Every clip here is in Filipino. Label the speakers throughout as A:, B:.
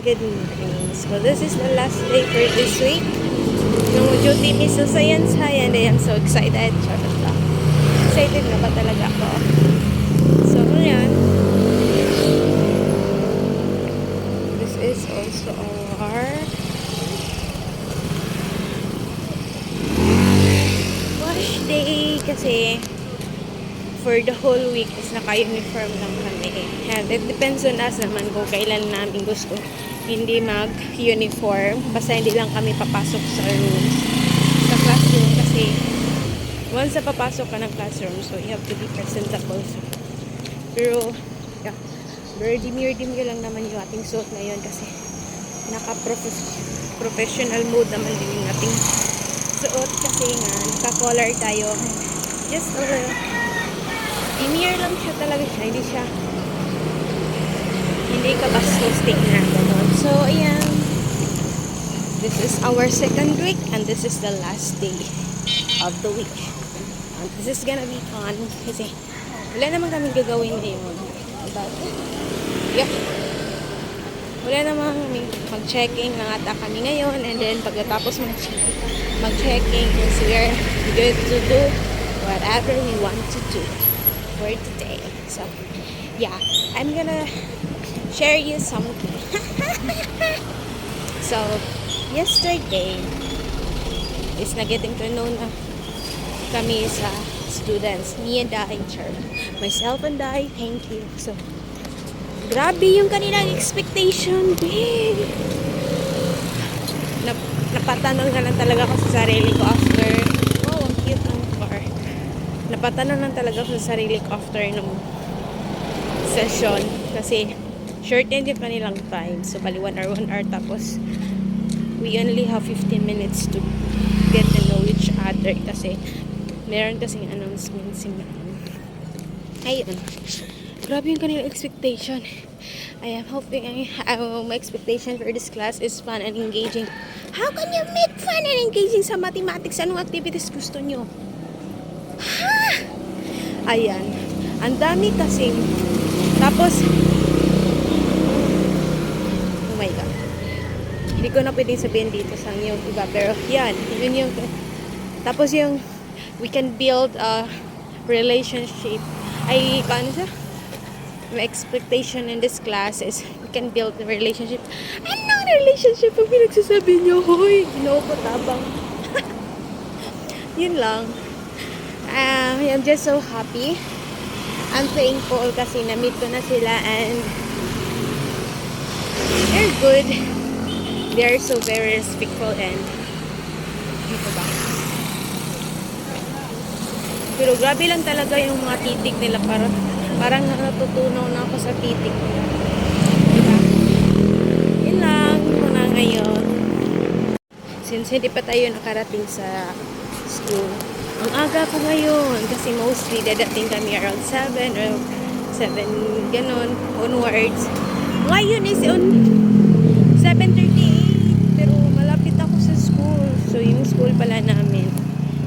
A: good morning. So this is the last day for this week. Nung duty mi sa Science High and I am so excited. Charot lang. Excited na ba talaga ako? So yan. This is also our wash day kasi for the whole week is naka-uniform lang kami. And it depends on us naman kung kailan namin gusto hindi mag-uniform. Basta hindi lang kami papasok sa rooms, sa classroom kasi once na papasok ka ng classroom, so you have to be presentable. So, pero, yeah, very demure lang naman yung ating suot ngayon kasi naka-professional mode naman din yung ating suot kasi nga, naka-collar tayo. Just demure lang siya talaga siya. Hindi ka bastos tingnan gano'n. So, ayan. This is our second week and this is the last day of the week. And this is gonna be fun kasi wala naman kami gagawin ngayon. But, yeah. Wala naman mag-checking lang ata kami ngayon and then pagkatapos mag-checking is we're good to do whatever we want to do for today. So, yeah. I'm gonna share you something. So, yesterday is na-getting to know na kami sa students. Me and I, myself and I, thank you. So, grabe yung kanilang expectation, babe. Napatanong na lang talaga ako sa sarili ko after, oh, ang cute ng car. Napatanong lang talaga ako sa sarili ko after ng session kasi shortened yung kanilang time. So, bali 1 hour tapos we only have 15 minutes to get to know each other kasi meron kasing announcements yung ayun. Grabe yung kanilang expectation. I am hoping my expectation for this class is fun and engaging. How can you make fun and engaging sa mathematics? Anong activities gusto nyo? Ha? Ayan. Ang dami kasing tapos oh my god. Hindi ko na pwedeng sabihin dito sa yung iba. Pero yan. Yun yung tapos yung we can build a relationship. Paano siya? My expectation in this class is we can build a relationship. Anong relationship ang pinagsasabi niyo? Hoy, ginoo ko tabang. Yun lang. I'm just so happy. I'm thankful kasi na-meet ko na sila and they're good. They're so very respectful and dito ba? Pero grabe lang talaga yung mga titig nila. Parang natutunaw na ako sa titig nila. Diba? Yun lang muna ngayon. Since hindi pa tayo nakarating sa school. Ang aga po ngayon kasi mostly dadating kami around 7 or 7 ganon onwards. Ngayon is on 7:38 pero malapit ako sa school. So yung school pala namin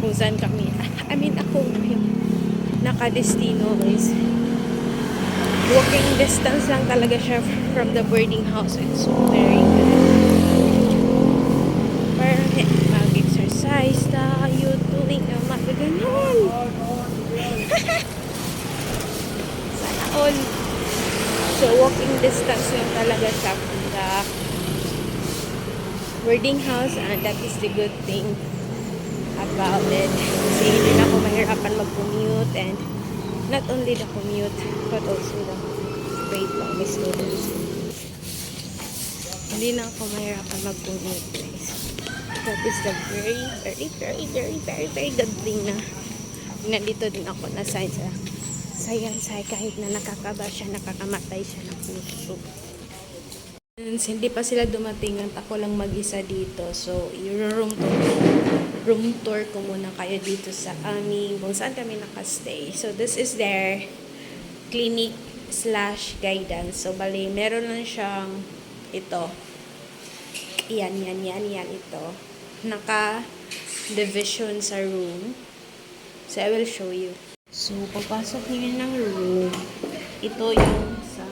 A: kung saan kami ako yung nakadestino is walking distance lang talaga siya from the boarding house. It's so very good. Parang mag-exercise tayo tuwing umaga ganun. Sana all. So walking distance lang talaga siya from the boarding house and that is the good thing about it. Kasi hindi na ako mahirapan mag-commute and not only the commute but also the wait lang, may students. Hindi na ako mahirapan mag-commute, guys. That is the very good thing na nandito din ako na sign sa Science High kahit na nakakaba siya, nakakamatay siya ng puso. Hindi pa sila dumating at ako lang mag-isa dito. So, room tour ko muna kayo dito sa aming kung saan kami nakastay. So, this is their clinic / guidance. So, bali, meron lang siyang ito. Yan, ito. Naka-division sa room. So, I will show you. So, pagpasok niyo ng room, ito yung sa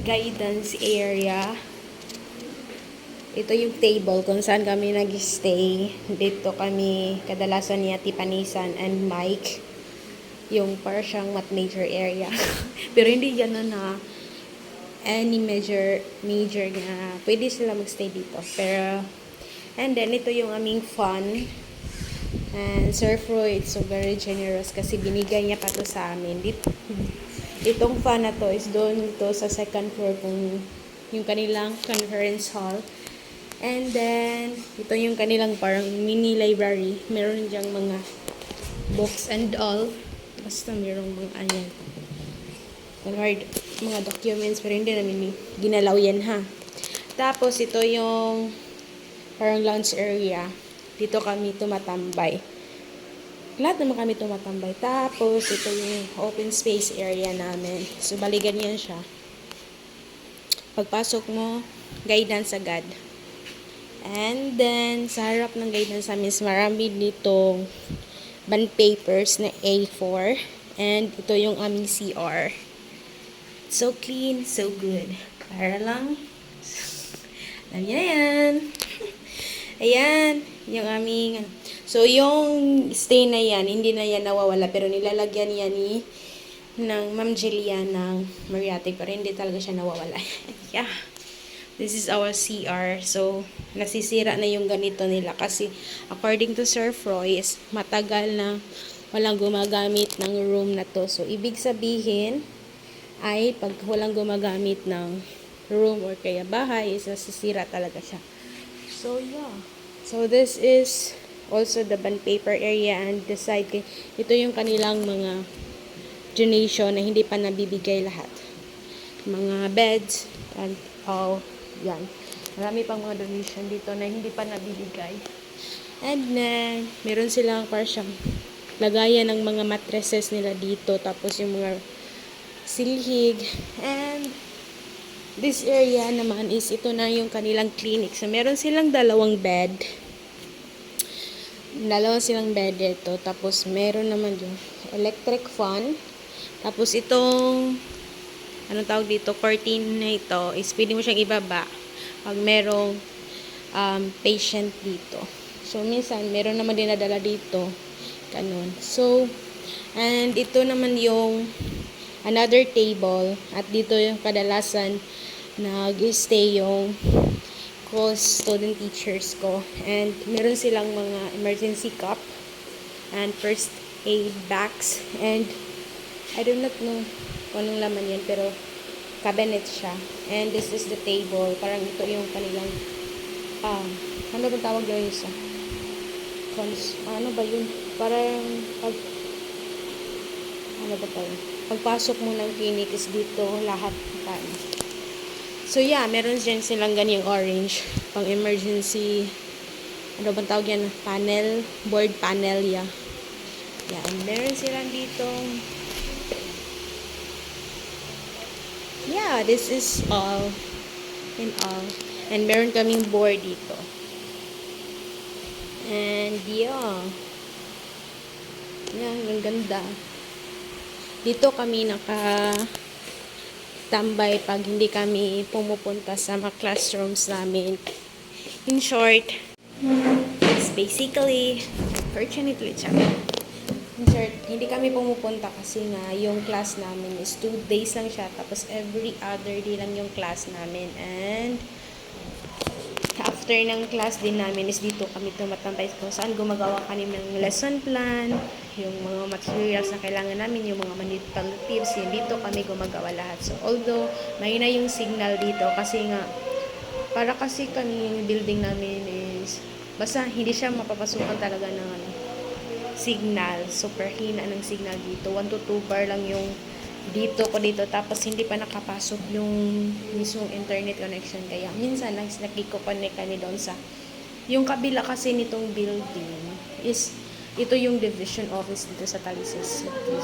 A: guidance area. Ito yung table kung saan kami nag-stay. Dito kami kadalasan ni Ate Panisan and Mike. Yung para siyang mat major area. Pero hindi gano'n na any major na pwede sila magstay dito. Pero, and then ito yung aming fun. And Sir Freud, so very generous kasi binigay niya pa to sa amin. Itong fan na to is doon to sa second floor kung yung kanilang conference hall. And then, ito yung kanilang parang mini library. Meron diyang mga books and all. Basta merong mga ayan. Mga documents pero hindi namin ginalaw yan ha. Tapos ito yung parang lounge area. Dito kami tumatambay. Lahat naman kami tumatambay. Tapos, ito yung open space area namin. So, baligan yan siya. Pagpasok mo, guidance agad. And then, sa harap ng guidance namin, marami ditong bond papers na A4. And ito yung aming CR. So clean, so good. Para lang. Alam niyo na yan. Ayan, yung aming, so yung stay na yan, hindi na yan nawawala, pero nilalagyan yan ng Ma'am Jillian ng Mariate, pero hindi talaga siya nawawala. Yeah, this is our CR, so nasisira na yung ganito nila, kasi according to Sir Freud, is matagal na walang gumagamit ng room na to. So, ibig sabihin, ay pag walang gumagamit ng room or kaya bahay, is nasisira talaga siya. So, yeah. So, this is also the bond paper area and the side. Ito yung kanilang mga donation na hindi pa nabibigay lahat. Mga beds and all. Yan. Marami pang mga donation dito na hindi pa nabibigay. And then, meron silang parang lagayan ng mga mattresses nila dito. Tapos yung mga silhig. And this area naman is ito na yung kanilang clinic. So, meron silang dalawang bed. Dito. Tapos, meron naman yung electric fan. Tapos, itong anong tawag dito, curtain na ito is pwede mo siyang ibaba pag merong patient dito. So, minsan, meron naman dinadala dito. Ganun. So, and ito naman yung another table. At dito yung kadalasan nag-stay yung student teachers ko. And meron silang mga emergency cup and first aid bags. And I do not know kung anong laman yan, pero cabinet siya. And this is the table. Parang ito yung kanilang ano ba tawag yun isa? Ano ba yun? Parang ano ba tayo? Pagpasok mo ng clinic is dito lahat tayo. So, yeah, meron dyan silang ganyang orange. Pang emergency, ano bang tawag yan? Panel, board panel, yeah. Yeah, and meron silang dito. Yeah, this is all in all. And meron kaming board dito. And, yeah. Yeah, ang ganda. Dito kami tambay pag hindi kami pumupunta sa mga classrooms namin. In short, it's basically, fortunately, in short, hindi kami pumupunta kasi nga yung class namin is 2 days lang siya, tapos every other day lang yung class namin. And after ng class din namin is dito kami tumatambay kung saan gumagawa kami ng lesson plan, yung mga materials na kailangan namin, yung mga manipulatives, yun dito kami gumagawa lahat. So, although, mahina yung signal dito kasi nga, para kasi kami yung building namin is, basta hindi siya mapapasukan talaga ng signal. Super hina ng signal dito. 1 to 2 bar lang yung dito, tapos hindi pa nakapasok yung mismong internet connection. Kaya, minsan lang nakiko-connect kami doon sa, yung kabila kasi nitong building is, ito yung division office dito sa Talisay City.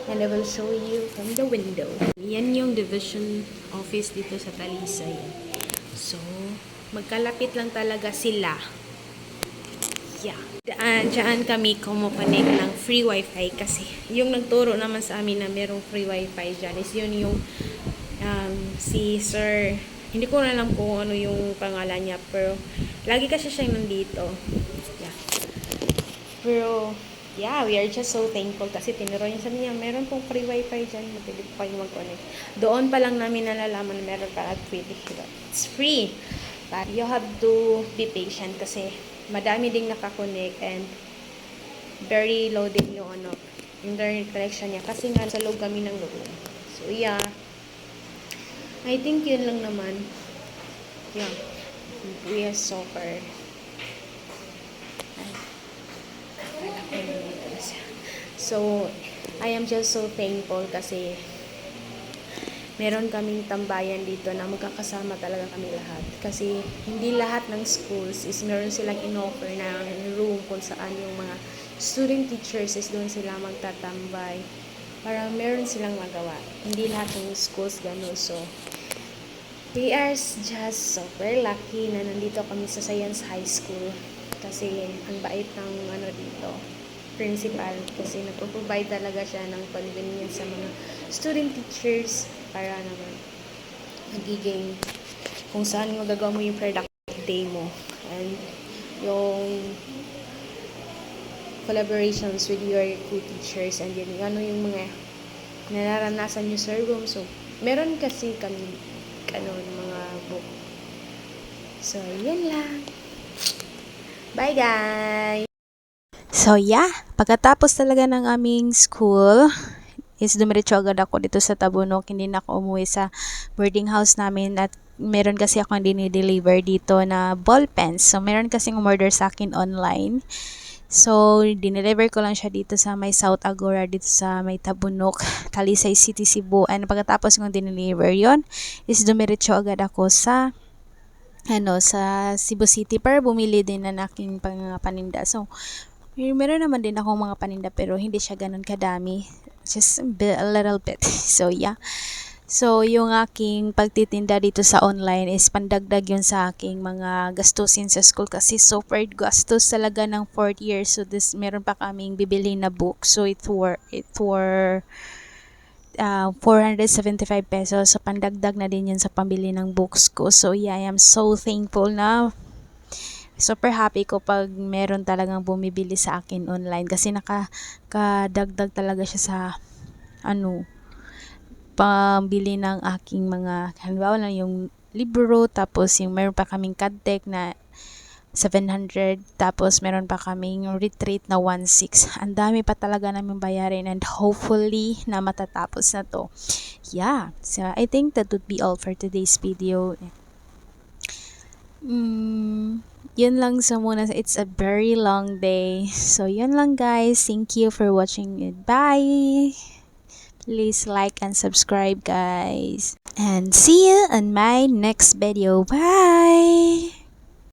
A: And I will show you from the window. Yan yung division office dito sa Talisay. So, magkalapit lang talaga sila. Yeah. Diyan kami kumukonek ng free wifi kasi yung nagturo naman sa amin na merong free wifi dyan is yun yung si Sir Hindi ko na alam kung ano yung pangalan niya, pero lagi kasi siya nandito. Yeah. Pero, yeah, we are just so thankful kasi tinuro niya sa niya, meron pong free wifi dyan, mapili po kayo mag-connect. Doon pa lang namin nalalaman na meron pa at free. It's free. But you have to be patient kasi madami ding nakakonect and very low din yung internet connection niya kasi nga sa loob kami ng room. So, yeah. I think yun lang naman. Yeah. We are so far. So, I am just so thankful kasi meron kaming tambayan dito na magkakasama talaga kami lahat. Kasi hindi lahat ng schools is meron silang in-offer na room kung saan yung mga student teachers is doon sila magtatambay. Para meron silang magawa. Hindi lahat ng schools ganun. So, we are just super lucky na nandito kami sa Science High School. Kasi ang bait ng dito, principal. Kasi nagpo-provide talaga siya ng convenience sa mga student teachers para naman magiging kung saan magagawa mo yung productive day mo. And yung collaborations with your co-teachers and yun, yung mga nararanasan nyo sa room. So, meron kasi kami mga book. So, yan lang. Bye, guys! So, yeah. Pagkatapos talaga ng aming school, is dumiretso agad ako dito sa Tabunok. Hindi na ako umuwi sa boarding house namin at meron kasi ako dinideliver dito na ball pens. So, meron kasing umorder sa akin online. So, dineliver ko lang siya dito sa may South Agora, dito sa may Tabunok, Talisay City, Cebu. And pagkatapos kong dineliver yon is dumiretso agad ako sa sa Cebu City para bumili din ng aking paninda. So, meron naman din akong mga paninda pero hindi siya ganun kadami. Just a little bit. So, yeah. So, yung aking pagtitinda dito sa online is pandagdag yun sa aking mga gastusin sa school kasi super gastos talaga ng 4th year. So, meron pa kaming bibili na book. So, it were 475 pesos. So, pandagdag na din yun sa pambili ng books ko. So, yeah, I am so thankful na super happy ko pag meron talagang bumibili sa akin online kasi nakadagdag talaga siya sa pambili ng aking mga halimbawa lang yung libro, tapos yung meron pa kaming CAD-Tech na 700, tapos meron pa kaming retreat na 1,600. Ang dami pa talaga namin bayarin and hopefully na matatapos na to. Yeah, so I think that would be all for today's video. Yun lang sa muna. It's a very long day. So, yun lang guys. Thank you for watching it. Bye! Please like and subscribe guys. And see you on my next video. Bye!